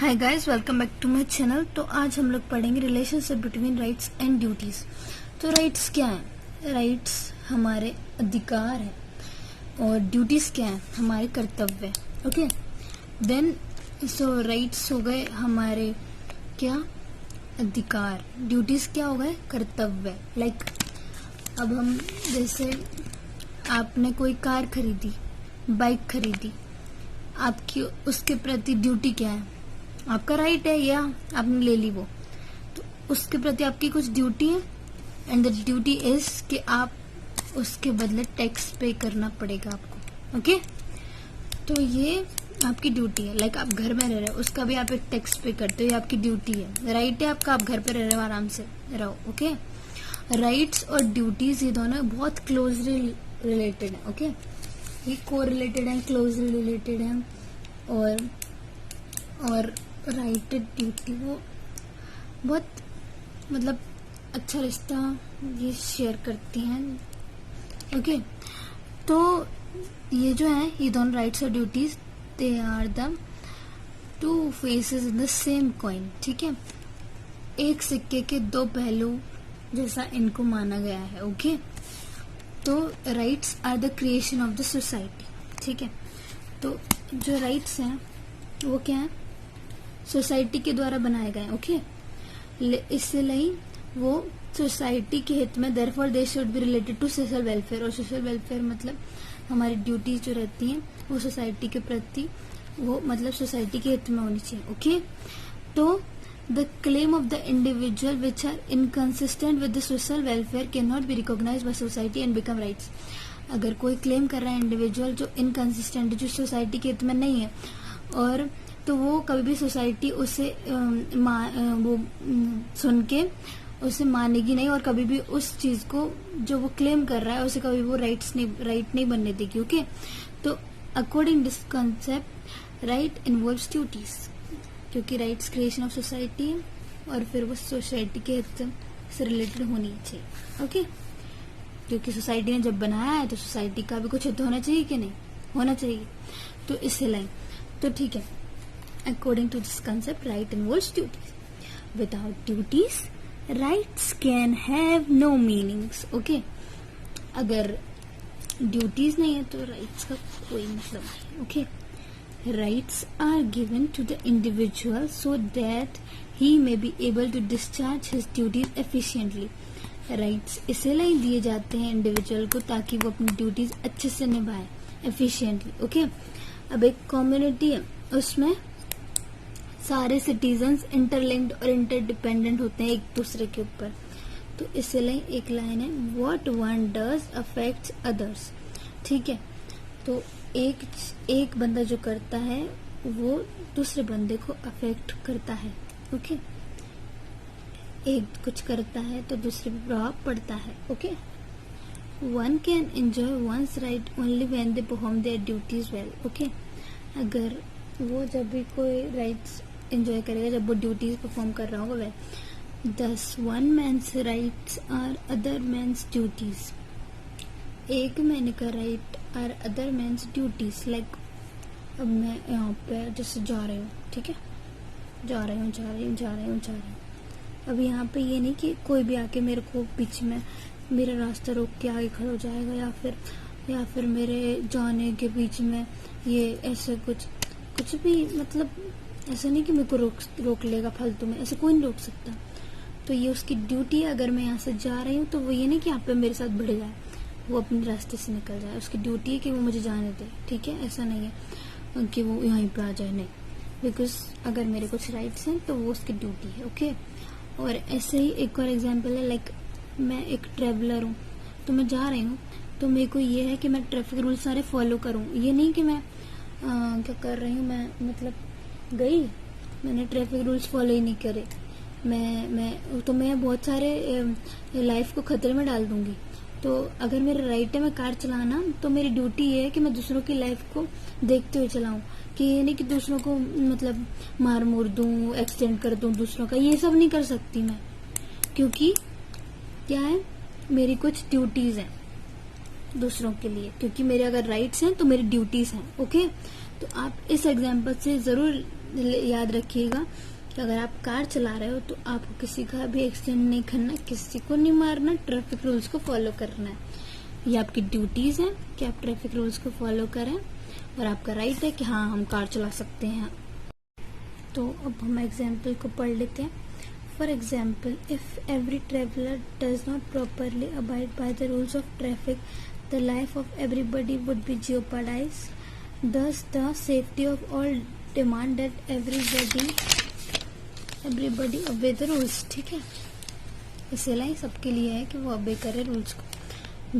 Hi guys, welcome back to my channel. तो आज हम लोग पढ़ेंगे relationship between rights and duties. तो राइट्स क्या है? राइट्स हमारे अधिकार है और ड्यूटीज क्या है? हमारे कर्तव्य। ओके, देन सो राइट्स हो गए हमारे क्या? अधिकार। ड्यूटीज क्या हो गए? कर्तव्य। लाइक अब हम जैसे आपने कोई कार खरीदी, बाइक खरीदी, आपकी उसके प्रति ड्यूटी क्या है? आपका राइट है या आपने ले ली वो, तो उसके प्रति आपकी कुछ ड्यूटी है एंड द ड्यूटी इज कि आप उसके बदले टैक्स पे करना पड़ेगा आपको। ओके, तो ये आपकी ड्यूटी है। लाइक आप घर में रह रहे हो, उसका भी आप एक टैक्स पे करते हो, ये आपकी ड्यूटी है। राइट है आपका, आप घर पे रह रहे हो, आराम से रहो। ओके, राइट्स और ड्यूटीज ये दोनों बहुत क्लोजली रिलेटेड है। ओके, ये को रिलेटेड है, क्लोजली रिलेटेड है। और राइट ड्यूटी वो बहुत मतलब अच्छा रिश्ता ये शेयर करती हैं। ओके, तो ये जो है, ये दोनों राइट्स और duties they are the two faces in the same coin. ठीक है, एक सिक्के के दो पहलू जैसा इनको माना गया है। ओके, तो rights are the creation of the society. ठीक है, तो जो राइट्स हैं वो क्या है? सोसाइटी के द्वारा बनाए गए। ओके, इसलिए वो सोसाइटी के हित में, therefore they should be related to social welfare. और सोशल वेलफेयर मतलब हमारी ड्यूटीज जो रहती हैं वो सोसाइटी के प्रति, वो मतलब सोसाइटी के हित में होनी चाहिए। ओके, तो the claim of the individual which are inconsistent with the social welfare can not be recognised by society and become rights. अगर कोई क्लेम कर रहा है इंडिविजुअल जो इनकंसिस्टेंट, जो सोसाइटी के हित में नहीं है, और तो वो कभी भी सोसाइटी उसे सुन के उसे मानेगी नहीं, और कभी भी उस चीज को जो वो क्लेम कर रहा है उसे कभी वो राइट नहीं बनने देगी। ओके, तो according this concept right involves duties, क्योंकि राइट्स क्रिएशन ऑफ सोसाइटी है और फिर वो सोसाइटी के हित से रिलेटेड होनी चाहिए। ओके, क्योंकि सोसाइटी ने जब बनाया है तो सोसाइटी का भी कुछ हित होना चाहिए कि नहीं? होना चाहिए। तो इसलिए तो ठीक है, according to this concept right involves duties. Without duties rights can have no meanings. Okay, अगर ड्यूटीज नहीं है तो राइट्स का कोई मतलब नहीं। Okay, rights are given to the individual so that he may be able to discharge his duties efficiently. Rights इसलिए दिए जाते हैं इंडिविजुअल को ताकि वो अपनी ड्यूटीज अच्छे से निभाए एफिशिएंटली। ओके, अब एक कम्युनिटी है, उसमें सारे सिटीजन्स इंटरलिंक्ड और इंटरडिपेंडेंट होते हैं एक दूसरे के ऊपर। तो इसलिए एक लाइन है, what one does affects others. ठीक है, तो एक बंदा जो करता है वो दूसरे बंदे को अफेक्ट करता है। ओके, एक कुछ करता है तो दूसरे पे प्रभाव पड़ता है। Okay, one can enjoy one's right only when they perform their duties well. Okay, अगर वो जब भी कोई राइट्स एंजॉय करेगा जब वो ड्यूटीज परफॉर्म कर रहा होगा वह। Thus one man's rights are other man's duties. एक मैन का right are other man's duties. Like अब मैं यहाँ पे जैसे जा रही हूँ, ठीक है, जा रही हूँ। अब यहाँ पे ये नहीं कि कोई भी आके मेरे को बीच में मेरा रास्ता रोक के आगे खड़ा हो जाएगा, या फिर मेरे जाने के बीच में ये ऐसे कुछ भी, मतलब ऐसा नहीं कि मेरे को रोक लेगा फालतू में, ऐसे कोई नहीं रोक सकता। तो ये उसकी ड्यूटी है। अगर मैं यहाँ से जा रही हूँ तो वो ये नहीं कि यहाँ पे मेरे साथ बढ़ जाए, वो अपने रास्ते से निकल जाए। उसकी ड्यूटी है कि वो मुझे जाने दे। ठीक है, ऐसा नहीं है कि वो यहीं पे आ जाए, नहीं, बिकॉज अगर मेरे कुछ राइट्स हैं तो वो उसकी ड्यूटी है। ओके, और ऐसे ही एक और एग्जाम्पल है, लाइक मैं एक ट्रेवलर हूँ, तो मैं जा रही हूँ, तो मेरे को ये है कि मैं ट्रैफिक रूल सारे फॉलो करूँ। ये नहीं कि मैं क्या कर रही हूँ, मैं मतलब गई, मैंने ट्रैफिक रूल्स फॉलो ही नहीं करे, मैं बहुत सारे लाइफ को खतरे में डाल दूंगी। तो अगर मेरा राइट है मैं कार चलाना, तो मेरी ड्यूटी ये है कि मैं दूसरों की लाइफ को देखते हुए चलाऊं, कि ये नहीं कि दूसरों को मतलब मार मोर दूं, एक्सीडेंट कर दूं दूसरों का, ये सब नहीं कर सकती मैं, क्योंकि क्या है, मेरी कुछ ड्यूटीज हैं दूसरों के लिए, क्योंकि मेरे अगर राइट्स हैं तो मेरी ड्यूटीज हैं। ओके, तो आप इस एग्जाम्पल से जरूर याद रखिएगा कि अगर आप कार चला रहे हो तो आपको किसी का भी एक्सीडेंट नहीं करना, किसी को नहीं मारना, ट्रैफिक रूल्स को फॉलो करना है। ये आपकी ड्यूटीज हैं कि आप ट्रैफिक रूल्स को फॉलो करें, और आपका राइट है कि हाँ हम कार चला सकते हैं। तो अब हम एग्जाम्पल को पढ़ लेते हैं। For example, if every traveller does not properly abide by the rules of traffic, the life of everybody would be jeopardized. Thus the safety of all demand that everybody obey the rules. ठीक है, इसलिए सबके लिए है कि वो obey करें rules को।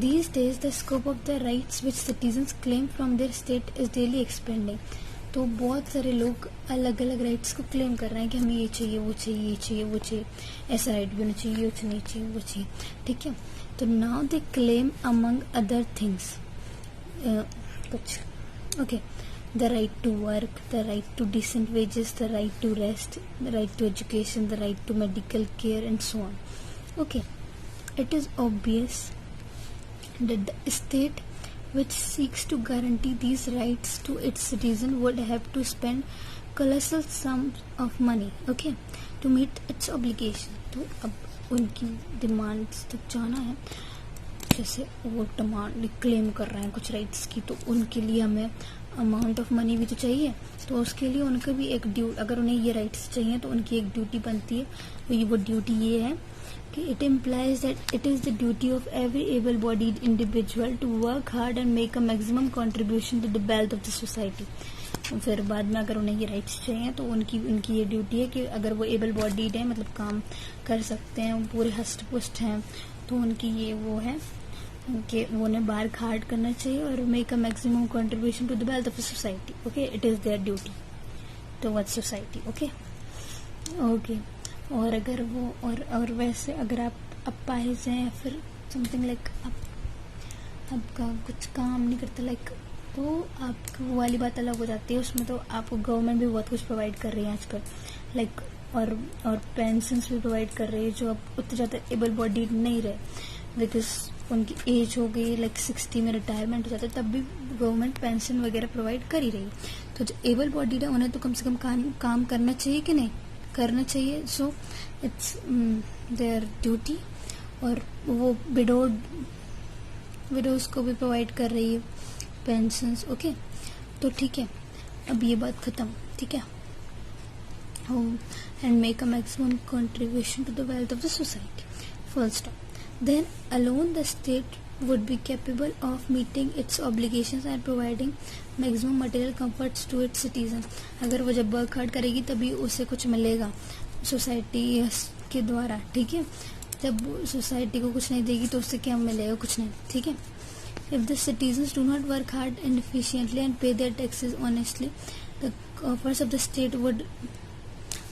These days the scope of the rights which citizens claim from their state is daily expanding. तो बहुत सारे लोग अलग अलग राइट्स को क्लेम कर रहे हैं कि हमें ये चाहिए, वो चाहिए, ये चाहिए, वो चाहिए, ऐसा राइट भी होना चाहिए, ये नहीं चाहिए, वो चाहिए। ठीक है, तो now they claim among other things कुछ, okay, the right to work, the right to decent wages, the right to rest, the right to education, the right to medical care, and so on. Okay, it is obvious that the state which seeks to guarantee these rights to its citizen would have to spend colossal sums of money, okay, to meet its obligation. तो अब उनकी demands तक जाना है, जैसे वो demand claim कर रहे हैं कुछ राइट्स की, तो उनके लिए हमें अमाउंट ऑफ मनी भी तो चाहिए। तो उसके लिए उनका भी एक अगर उन्हें ये राइट्स चाहिए तो उनकी एक ड्यूटी बनती है। तो वो ड्यूटी ये है कि it implies that it is the duty of every able bodied individual to work hard and make a maximum contribution to the wealth of the society. फिर बाद में अगर उन्हें ये राइट्स चाहिए तो उनकी ये ड्यूटी है कि अगर वो एबल बॉडीड है, मतलब काम कर सकते हैं, पूरे हष्ट पुष्ट हैं, तो उनकी ये वो है कि वो उन्हें वर्क हार्ड करना चाहिए और make a maximum contribution to the wealth of the society. Okay, it is their duty towards society. Okay okay, और अगर वो और वैसे अगर आप अपाहिज हैं या फिर समथिंग लाइक आपका कुछ काम नहीं करता लाइक, तो आपको वो वाली बात अलग हो जाती है। उसमें तो आपको गवर्नमेंट भी बहुत कुछ प्रोवाइड कर रही है आजकल, लाइक और पेंशन्स भी प्रोवाइड कर रही है जो अब उतने ज़्यादा एबल बॉडीड नहीं रहे, बिकॉज उनकी एज हो गई, लाइक 60 में रिटायरमेंट हो जाता है, तब भी गवर्नमेंट पेंशन वगैरह प्रोवाइड कर ही रही है। तो जो एबल बॉडीड है उन्हें तो कम से कम काम करना चाहिए कि नहीं करना चाहिए। So it's there duty. और वो विडोज को भी प्रोवाइड कर रही है पेंशन्स। ओके, तो ठीक है, अब ये बात खत्म। ठीक है, and make a maximum contribution to the wealth of the society, full stop. Then alone the state would be capable of meeting its obligations and providing maximum material comforts to its citizens. अगर वो जब work hard करेगी तभी उसे कुछ मिलेगा society के द्वारा। ठीक है, जब सोसाइटी को कुछ नहीं देगी तो उससे क्या मिलेगा? कुछ नहीं। ठीक है, if the citizens do not work hard and efficiently and pay their taxes honestly, the coffers of the state would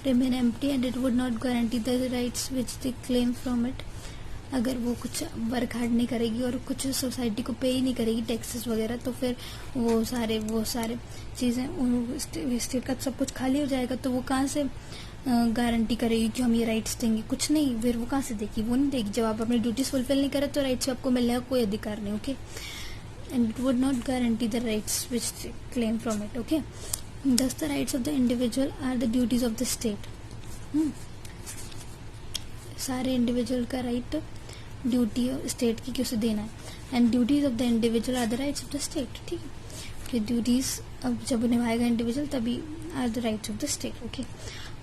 remain empty and it would not guarantee the rights which they claim from it. अगर वो कुछ work hard नहीं करेगी और कुछ society को पे ही नहीं करेगी टैक्सेस वगैरह, तो फिर वो सारे चीज़ें स्टेट का सब कुछ खाली हो जाएगा। तो वो कहाँ से गारंटी करेगी कि हम ये राइट्स देंगे? कुछ नहीं, फिर वो कहाँ से देगी? वो नहीं देगी। जब आप अपनी ड्यूटीज फुलफिल नहीं करें तो राइट्स आपको मिलने का कोई अधिकार नहीं। Okay, and it would not guarantee the rights which claim from it. Okay, thus the rights of the individual are the duties of the state. सारे इंडिविजुअल का राइट ड्यूटी स्टेट की उसे देना है, and duties of the individual are the rights of the state. ठीक है, कि duties अब जब निभाएगा इंडिविजुअल तभी are the rights of the state. Okay,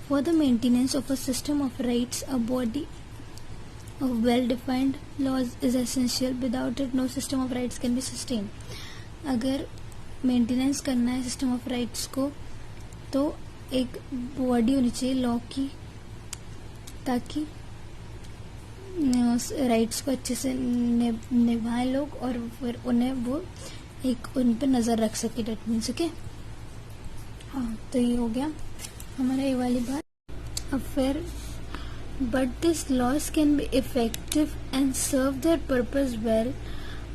for the maintenance of a system of rights a body of well defined laws is essential, without it no system of rights can be sustain. अगर maintenance करना है system of rights को तो एक body होनी चाहिए law की, ताकि राइट्स को अच्छे से निभाएं लोग और फिर उन्हें वो एक उन पर नज़र रख सके। That means okay. हाँ, तो ये हो गया हमारा ये वाली बात। अब फिर but this laws can be effective and serve their purpose well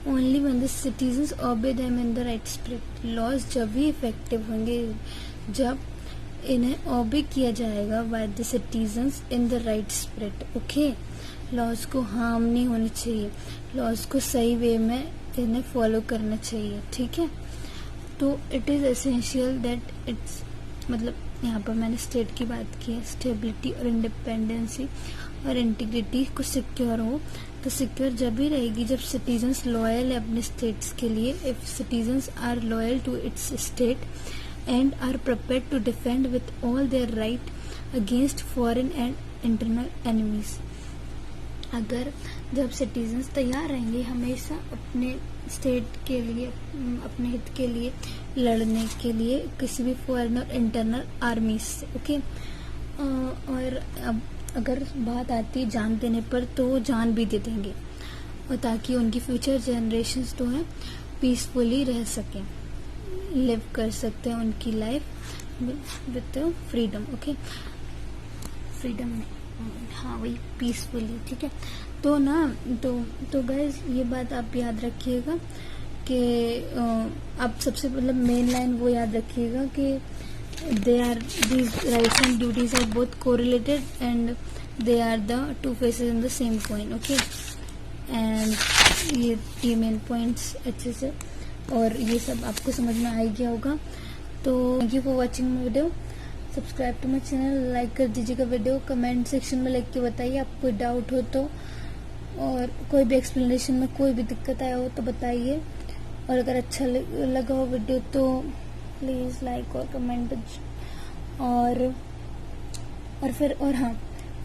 only when the citizens obey them in the right spirit. Laws जब भी इफेक्टिव होंगे जब इन्हें ओबे किया जाएगा by the citizens in the right spirit. Okay, laws को harm नहीं होनी चाहिए, लॉज को सही वे में इन्हें फॉलो करना चाहिए। ठीक है, तो it is essential that it's मतलब यहाँ पर मैंने स्टेट की बात की है, स्टेबिलिटी और इंडिपेंडेंसी और इंटीग्रिटी को सिक्योर हो, तो सिक्योर जब भी रहेगी जब सिटीजन्स लॉयल है अपने स्टेट्स के लिए, if citizens are loyal to its state and are prepared to defend with all their right against foreign and internal enemies. अगर जब सिटीजन्स तैयार रहेंगे हमेशा अपने स्टेट के लिए, अपने हित के लिए लड़ने के लिए किसी भी फॉरेन और इंटरनल आर्मीज से, ओके। और अब अगर बात आती है जान देने पर, तो वो जान भी दे देंगे, और ताकि उनकी फ्यूचर जनरेशन्स तो है पीसफुली रह सकें, लिव कर सकते हैं उनकी life with freedom, okay. Freedom में, हाँ वही पीसफुली, ठीक है। तो ना तो गाइज ये बात आप याद रखिएगा कि आप सबसे मतलब मेन लाइन वो याद रखिएगा कि they are these rights and duties are both correlated and they are the two faces in the same coin, okay. And ये मेन पॉइंट्स अच्छे से, और ये सब आपको समझ में आ गया होगा। तो thank you for watching my video, subscribe to my channel, like कर दीजिएगा वीडियो, कमेंट सेक्शन में लिख के बताइए आप कोई डाउट हो तो, और कोई भी एक्सप्लेनेशन में कोई भी दिक्कत आया हो तो बताइए, और अगर अच्छा लगा हो वीडियो तो प्लीज़ लाइक और कमेंट, और फिर और हाँ,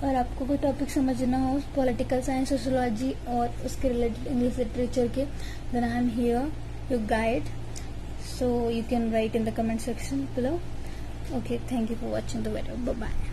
और आपको कोई टॉपिक समझना हो पॉलिटिकल साइंस, सोशियोलॉजी और उसके रिलेटेड इंग्लिश लिटरेचर के, then I am here your guide, so you can write in the comment section below. Okay, thank you for watching the video. Bye bye.